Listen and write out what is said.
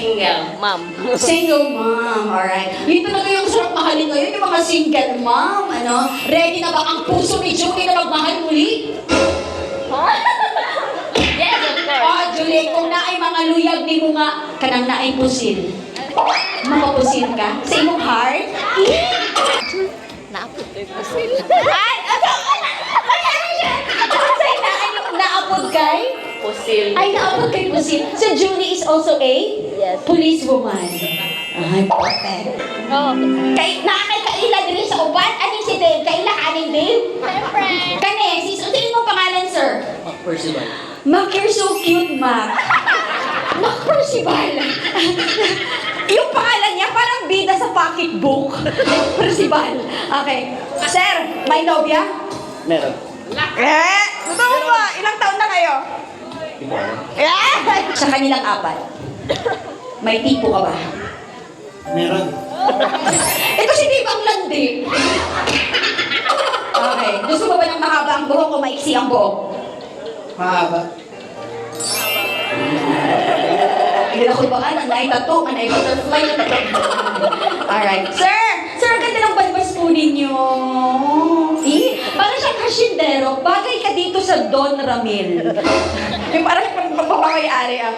Single. Mom. Single mom, alright. Yun talaga yung sarap mahalin ngayon, yung mga single mom, ano? Ready na ba ang puso ni Julie na magmahal muli? Yes, of course. Oh, Julie, kung naay mga luyag ni mo nga, kanang naay pusil. Mapapusil ka sa imong heart? Naapot ko yung pusil. Ay! Naapod kay? Pusil. Ay, naapod kay pusil. So, Julie is also a Yes. policewoman. Ay, perfect. Oh. Nakakaila din sa uban. Aning si Dave? Kaila ka aning Dave? Siyempre. Kani, sis, sino mo pangalan, sir? Percival. Mac, you're so cute, Mac. Mac Percival. Yung pangalan niya, parang bida sa pocketbook. Percival. Okay. Sir, may nobya? Meron. Totoo ba? Ilang taon na kayo? Di ko alam. Sa kanilang apat. May tipo ka ba? Meron. Ito si Dave ang landi. Okay. Gusto mo ba ng mahaba ang buhok o maiksi ang buhok? Mahaba. Hindi ako ba ang naay tattoo, ang naay butterfly na tattoo. Alright. Sir! Sir, ang ganda ng balbas po ninyo. Parang siyang hasyendero. Bagay ka dito sa Don Ramil. Yung parang pagpapakayari ah.